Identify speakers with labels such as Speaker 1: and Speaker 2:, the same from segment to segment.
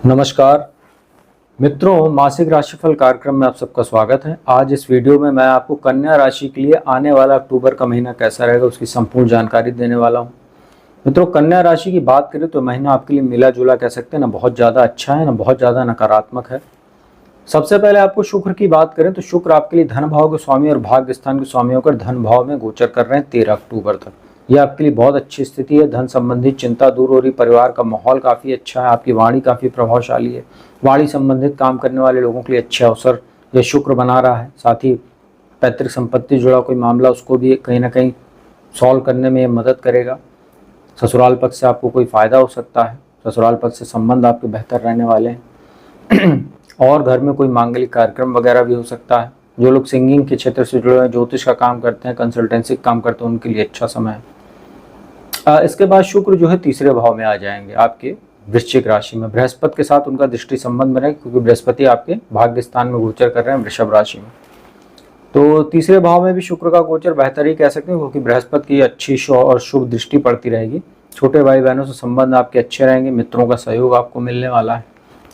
Speaker 1: नमस्कार मित्रों, मासिक राशिफल कार्यक्रम में आप सबका स्वागत है। आज इस वीडियो में मैं आपको कन्या राशि के लिए आने वाला अक्टूबर का महीना कैसा रहेगा उसकी संपूर्ण जानकारी देने वाला हूं। मित्रों, कन्या राशि की बात करें तो महीना आपके लिए मिला जुला कह सकते हैं, ना बहुत ज़्यादा अच्छा है ना बहुत ज़्यादा नकारात्मक है। सबसे पहले आपको शुक्र की बात करें तो शुक्र आपके लिए धन भाव के स्वामी और भाग्य स्थान के स्वामी होकर धन भाव में गोचर कर रहे हैं 13 अक्टूबर तक। यह आपके लिए बहुत अच्छी स्थिति है। धन संबंधित चिंता दूर हो रही, परिवार का माहौल काफ़ी अच्छा है, आपकी वाणी काफ़ी प्रभावशाली है। वाणी संबंधित काम करने वाले लोगों के लिए अच्छे अवसर यह शुक्र बना रहा है। साथ ही पैतृक संपत्ति जुड़ा कोई मामला उसको भी कहीं ना कहीं सॉल्व करने में मदद करेगा। ससुराल पक्ष से आपको कोई फ़ायदा हो सकता है। ससुराल पक्ष से संबंध आपके बेहतर रहने वाले हैं और घर में कोई मांगलिक कार्यक्रम वगैरह भी हो सकता है। जो लोग सिंगिंग के क्षेत्र से जुड़े हैं, ज्योतिष का काम करते हैं, कंसल्टेंसी का काम करते हैं, उनके लिए अच्छा समय है। इसके बाद शुक्र जो है तीसरे भाव में आ जाएंगे आपके वृश्चिक राशि में। बृहस्पति के साथ उनका दृष्टि संबंध बनेगा क्योंकि बृहस्पति आपके भाग्य स्थान में गोचर कर रहे हैं वृषभ राशि में। तो तीसरे भाव में भी शुक्र का गोचर बेहतर ही कह सकते हैं क्योंकि बृहस्पति की अच्छी और शुभ दृष्टि पड़ती रहेगी। छोटे भाई बहनों से संबंध आपके अच्छे रहेंगे, मित्रों का सहयोग आपको मिलने वाला है।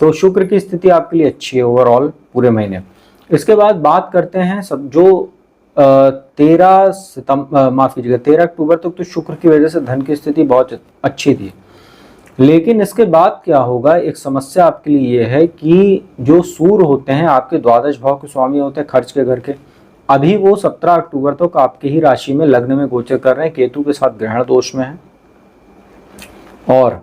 Speaker 1: तो शुक्र की स्थिति आपके लिए अच्छी है ओवरऑल पूरे महीने। इसके बाद बात करते हैं सब जो 13 अक्टूबर तक तो शुक्र की वजह से धन की स्थिति बहुत अच्छी थी। लेकिन इसके बाद क्या होगा, एक समस्या आपके लिए ये है कि जो सूर्य होते हैं आपके द्वादश भाव के स्वामी होते हैं खर्च के घर के, अभी वो 17 अक्टूबर तक आपकी ही राशि में लग्न में गोचर कर रहे हैं, केतु के साथ ग्रहण दोष में है। और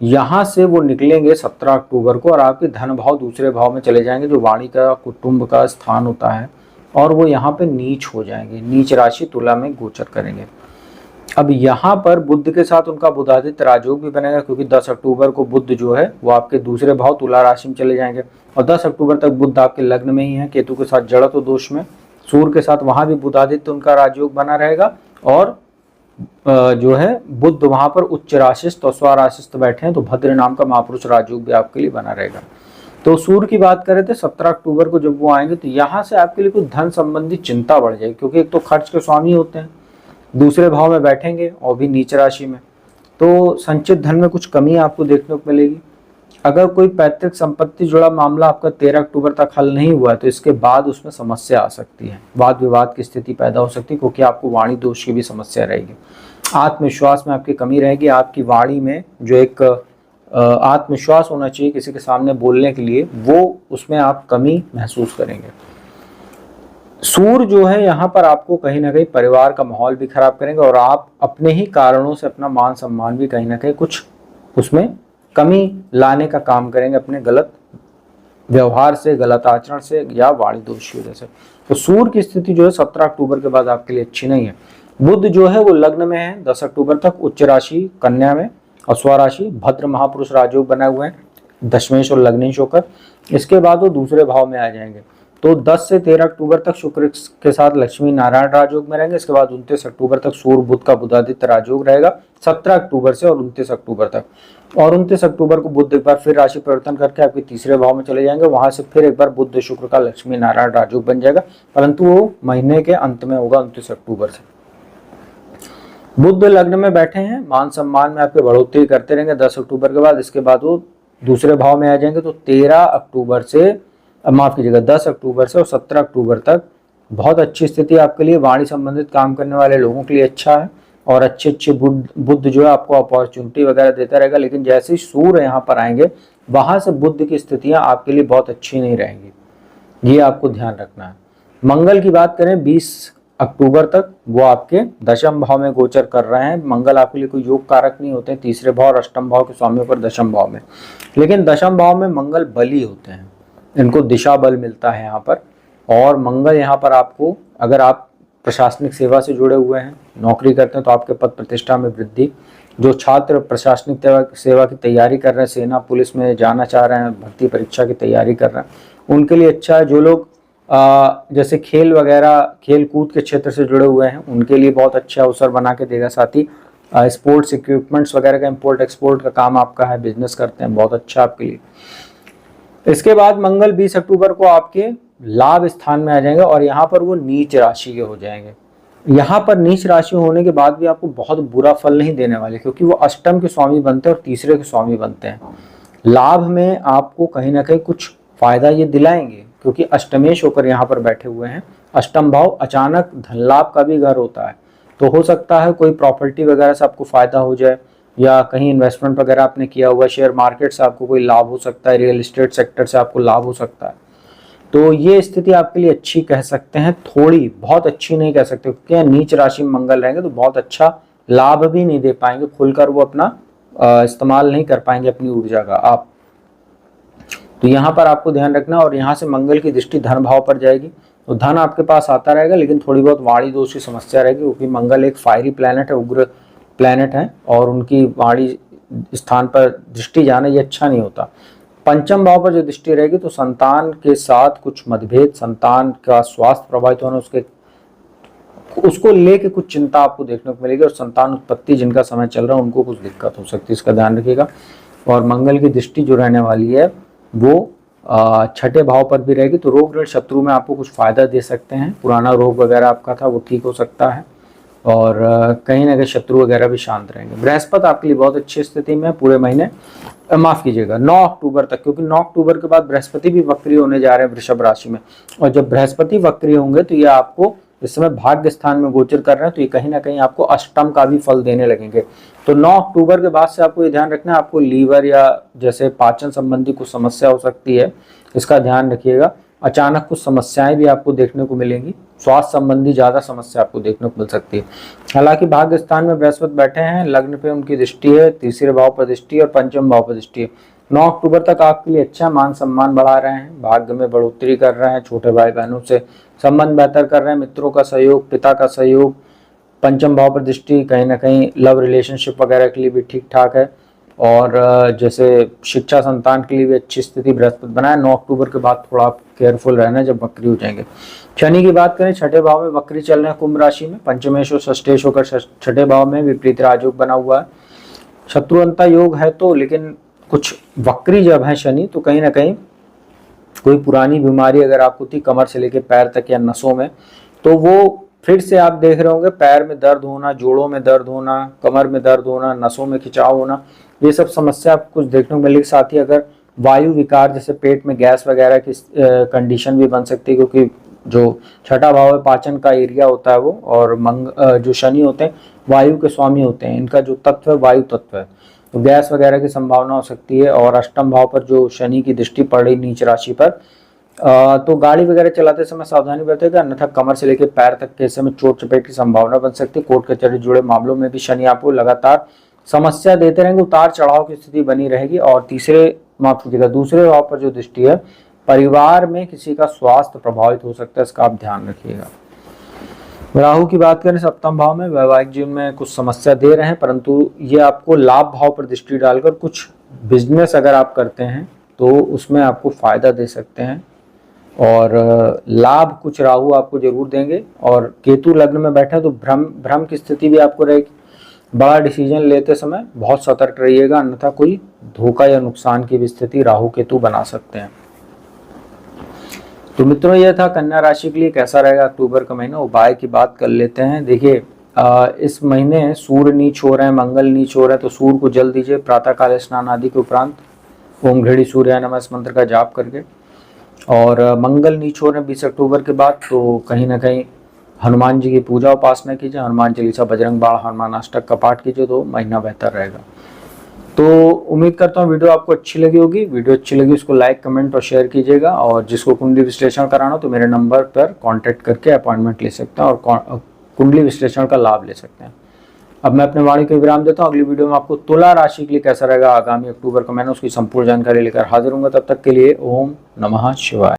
Speaker 1: यहाँ से वो निकलेंगे 17 अक्टूबर को और आपके धन भाव दूसरे भाव में चले जाएंगे जो वाणी का कुटुंब का स्थान होता है, और वो यहाँ पे नीच हो जाएंगे, नीच राशि तुला में गोचर करेंगे। अब यहाँ पर बुध के साथ उनका बुधादित्य राजयोग भी बनेगा क्योंकि 10 अक्टूबर को बुध जो है वो आपके दूसरे भाव तुला राशि में चले जाएंगे और 10 अक्टूबर तक बुध आपके लग्न में ही है, केतु के साथ जड़त्व दोष में। सूर्य के साथ वहाँ भी बुधादित्य उनका राजयोग बना रहेगा और जो है बुध वहाँ पर उच्च राशिस्थ और स्वराशिस्थ बैठे हैं, तो भद्र नाम का महापुरुष राजयोग भी आपके लिए बना रहेगा। तो सूर्य की बात करें तो 17 अक्टूबर को जब वो आएंगे तो यहाँ से आपके लिए कुछ धन संबंधी चिंता बढ़ जाएगी क्योंकि एक तो खर्च के स्वामी होते हैं, दूसरे भाव में बैठेंगे और भी नीच राशि में, तो संचित धन में कुछ कमी आपको देखने को मिलेगी। अगर कोई पैतृक संपत्ति जुड़ा मामला आपका 13 अक्टूबर तक हल नहीं हुआ है तो इसके बाद उसमें समस्या आ सकती है, वाद विवाद की स्थिति पैदा हो सकती है क्योंकि आपको वाणी दोष की भी समस्या रहेगी। आत्मविश्वास में आपकी कमी रहेगी। आपकी वाणी में जो एक आत्मविश्वास होना चाहिए किसी के सामने बोलने के लिए, वो उसमें आप कमी महसूस करेंगे। सूर्य जो है यहाँ पर आपको कहीं ना कहीं परिवार का माहौल भी खराब करेंगे और आप अपने ही कारणों से अपना मान सम्मान भी कहीं ना कहीं कुछ उसमें कमी लाने का काम करेंगे अपने गलत व्यवहार से, गलत आचरण से या वाणी दोष की वजह से। तो सूर्य की स्थिति जो है 17 अक्टूबर के बाद आपके लिए अच्छी नहीं है। बुध जो है वो लग्न में है 10 अक्टूबर तक, उच्च राशि कन्या में और स्वराशि भद्र महापुरुष राजयोग बनाए हुए हैं दशमेश और लग्नेश होकर। इसके बाद वो दूसरे भाव में आ जाएंगे। तो 10 से 13 अक्टूबर तक शुक्र के साथ लक्ष्मी नारायण राजयोग में रहेंगे। इसके बाद 29 अक्टूबर तक सूर्य बुध का बुधादित्य राजयोग रहेगा 17 अक्टूबर से और 29 अक्टूबर तक। और 29 अक्टूबर को बुध एक बार फिर राशि परिवर्तन करके आपके तीसरे भाव में चले जाएंगे। वहां से फिर एक बार बुध शुक्र का लक्ष्मी नारायण राजयोग बन जाएगा, परंतु वो महीने के अंत में होगा 29 अक्टूबर से। बुध लग्न में बैठे हैं, मान सम्मान में आपके बढ़ोतरी करते रहेंगे 10 अक्टूबर के बाद। इसके बाद वो दूसरे भाव में आ जाएंगे। तो 13 अक्टूबर से माफ कीजिएगा 10 अक्टूबर से और 17 अक्टूबर तक बहुत अच्छी स्थिति आपके लिए। वाणी संबंधित काम करने वाले लोगों के लिए अच्छा है और अच्छे बुध जो है आपको अपॉर्चुनिटी वगैरह देता रहेगा। लेकिन जैसे ही सूर्य यहाँ पर आएंगे वहां से बुध की स्थितियां आपके लिए बहुत अच्छी नहीं रहेंगी, ये आपको ध्यान रखना है। मंगल की बात करें 20 अक्टूबर तक वो आपके दशम भाव में गोचर कर रहे हैं। मंगल आपके लिए कोई योग कारक नहीं होते हैं, तीसरे भाव और अष्टम भाव के स्वामियों पर दशम भाव में। लेकिन दशम भाव में मंगल बली होते हैं, इनको दिशा बल मिलता है यहाँ पर। और मंगल यहाँ पर आपको, अगर आप प्रशासनिक सेवा से जुड़े हुए हैं, नौकरी करते हैं, तो आपके पद प्रतिष्ठा में वृद्धि। जो छात्र प्रशासनिक सेवा की तैयारी कर रहे हैं, सेना पुलिस में जाना चाह रहे हैं, भर्ती परीक्षा की तैयारी कर रहे हैं, उनके लिए अच्छा है। जो लोग जैसे खेल वगैरह, खेल कूद के क्षेत्र से जुड़े हुए हैं, उनके लिए बहुत अच्छा अवसर बना के देगा। साथ ही स्पोर्ट्स इक्विपमेंट्स वगैरह का इम्पोर्ट एक्सपोर्ट का काम आपका है, बिजनेस करते हैं, बहुत अच्छा आपके लिए। इसके बाद मंगल 20 अक्टूबर को आपके लाभ स्थान में आ जाएंगे और यहाँ पर वो नीच राशि के हो जाएंगे। यहाँ पर नीच राशि होने के बाद भी आपको बहुत बुरा फल नहीं देने वाले, क्योंकि वो अष्टम के स्वामी बनते हैं और तीसरे के स्वामी बनते हैं। लाभ में आपको कहीं ना कहीं कुछ फायदा ये दिलाएंगे, क्योंकि अष्टमेश होकर यहाँ पर बैठे हुए हैं। अष्टम भाव अचानक धन लाभ का भी घर होता है, तो हो सकता है कोई प्रॉपर्टी वगैरह से आपको फायदा हो जाए, या कहीं इन्वेस्टमेंट वगैरह आपने किया हुआ, शेयर मार्केट से आपको कोई लाभ हो सकता है, रियल एस्टेट सेक्टर से आपको लाभ हो सकता है। तो ये स्थिति आपके लिए अच्छी कह सकते हैं, थोड़ी, बहुत अच्छी नहीं कह सकते, क्योंकि नीच राशि में मंगल रहेंगे तो बहुत अच्छा लाभ भी नहीं दे पाएंगे, खुलकर वो अपना इस्तेमाल नहीं कर पाएंगे अपनी ऊर्जा का आप। तो यहाँ पर आपको ध्यान रखना, और यहाँ से मंगल की दृष्टि धन भाव पर जाएगी, तो धन आपके पास आता रहेगा, लेकिन थोड़ी बहुत वाणी दोष की समस्या रहेगी, क्योंकि मंगल एक फायरी प्लैनेट है, उग्र प्लैनेट है, और उनकी वाणी स्थान पर दृष्टि जाना ये अच्छा नहीं होता। पंचम भाव पर जो दृष्टि रहेगी तो संतान के साथ कुछ मतभेद, संतान का स्वास्थ्य प्रभावित होना, उसको लेके कुछ चिंता आपको देखने को मिलेगी, और संतान उत्पत्ति जिनका समय चल रहा है उनको कुछ दिक्कत हो सकती है, इसका ध्यान रखिएगा। और मंगल की दृष्टि जो रहने वाली है वो छठे भाव पर भी रहेगी, तो रोग ऋण शत्रु में आपको कुछ फायदा दे सकते हैं, पुराना रोग वगैरह आपका था वो ठीक हो सकता है, और कहीं ना कहीं शत्रु वगैरह भी शांत रहेंगे। बृहस्पति आपके लिए बहुत अच्छी स्थिति में पूरे महीने, माफ कीजिएगा 9 अक्टूबर तक, क्योंकि 9 अक्टूबर के बाद बृहस्पति भी वक्री होने जा रहे हैं वृषभ राशि में, और जब बृहस्पति वक्री होंगे तो ये आपको इस समय भाग्य स्थान में गोचर कर रहे हैं, तो ये कहीं ना कहीं आपको अष्टम का भी फल देने लगेंगे। तो 9 अक्टूबर के बाद से आपको ये ध्यान रखना है, आपको लीवर या जैसे पाचन संबंधी कुछ समस्या हो सकती है, इसका ध्यान रखिएगा। अचानक कुछ समस्याएं भी आपको देखने को मिलेंगी, स्वास्थ्य संबंधी ज्यादा समस्या आपको देखने को मिल सकती है। हालांकि भाग्य स्थान में बृहस्पति बैठे हैं, लग्न पे उनकी दृष्टि है, तीसरे भाव पर दृष्टि और पंचम भाव पर दृष्टि है। 9 अक्टूबर तक आपके लिए अच्छा मान सम्मान बढ़ा रहे हैं, भाग्य में बढ़ोतरी कर रहे हैं, छोटे भाई बहनों से संबंध बेहतर कर रहे हैं, मित्रों का सहयोग, पिता का सहयोग। पंचम भाव पर दृष्टि कहीं ना कहीं लव रिलेशनशिप वगैरह के लिए भी ठीक ठाक है, और जैसे शिक्षा संतान के लिए भी अच्छी स्थिति बृहस्पति बनाए। 9 अक्टूबर के बाद थोड़ा आप केयरफुल रहना जब वक्री हो जाएंगे। शनि की बात करें, छठे भाव में वक्री चल रहे हैं कुंभ राशि में, पंचमेश और षष्ठेश होकर छठे भाव में विपरीत राजयोग बना हुआ है, शत्रुअंता योग है तो, लेकिन कुछ वक्री जब है शनि तो कहीं ना कहीं कोई पुरानी बीमारी अगर आपको थी कमर से लेकर पैर तक या नसों में, तो वो फिर से आप देख रहे होंगे, पैर में दर्द होना, जोड़ों में दर्द होना, कमर में दर्द होना, नसों में खिंचाव होना, ये सब समस्या आपको कुछ देखने को मिलेगी। साथ ही अगर वायु विकार जैसे पेट में गैस वगैरह की कंडीशन भी बन सकती है, क्योंकि जो छठा भाव है पाचन का एरिया होता है वो, और जो शनि होते हैं वायु के स्वामी होते हैं, इनका जो तत्व है वायु तत्व है, तो गैस वगैरह की संभावना हो सकती है। और अष्टम भाव पर जो शनि की दृष्टि पड़ रही नीच राशि पर, तो गाड़ी वगैरह चलाते समय सावधानी बरतेगा, अन्यथा कमर से लेकर पैर तक के समय चोट चपेट की संभावना बन सकती है। कोर्ट कचहरी जुड़े मामलों में भी शनि आपको लगातार समस्या देते रहेंगे, उतार चढ़ाव की स्थिति बनी रहेगी। और दूसरे भाव पर जो दृष्टि है, परिवार में किसी का स्वास्थ्य प्रभावित हो सकता है, इसका आप ध्यान रखिएगा। राहु की बात करें, सप्तम भाव में वैवाहिक जीवन में कुछ समस्या दे रहे हैं, परंतु ये आपको लाभ भाव पर दृष्टि डालकर कुछ बिजनेस अगर आप करते हैं तो उसमें आपको फायदा दे सकते हैं, और लाभ कुछ राहु आपको जरूर देंगे। और केतु लग्न में बैठा तो भ्रम की स्थिति भी आपको रहेगी। बड़ा डिसीजन लेते समय बहुत सतर्क रहिएगा, अन्यथा कोई धोखा या नुकसान की भी स्थिति राहु केतु बना सकते हैं। तो मित्रों, यह था कन्या राशि के लिए कैसा रहेगा अक्टूबर का महीना। उपाय की बात कर लेते हैं। देखिए, इस महीने सूर्य नीच हो रहे हैं, मंगल नीच हो रहे हैं, तो सूर्य को जल दीजिए प्रातः काल स्नान आदि के उपरांत ओम घृणी सूर्याय नमः इस मंत्र का जाप करके। और मंगल नीच हो रहे हैं 20 अक्टूबर के बाद, तो कहीं ना कहीं हनुमान जी की पूजा उपासना कीजिए, हनुमान चालीसा, बजरंग बाण, हनुमान अष्टक का पाठ कीजिए, तो महीना बेहतर रहेगा। तो उम्मीद करता हूँ वीडियो आपको अच्छी लगी होगी। वीडियो अच्छी लगी उसको लाइक, कमेंट और शेयर कीजिएगा, और जिसको कुंडली विश्लेषण कराना हो तो मेरे नंबर पर कांटेक्ट करके अपॉइंटमेंट ले सकते हैं और कुंडली विश्लेषण का लाभ ले सकते हैं। अब मैं अपने वाणी को विराम देता हूँ। अगली वीडियो में आपको तुला राशि के लिए कैसा रहेगा आगामी अक्टूबर का महीना, उसकी संपूर्ण जानकारी लेकर हाजिर होंगे। तब तक के लिए ओम नमः शिवाय।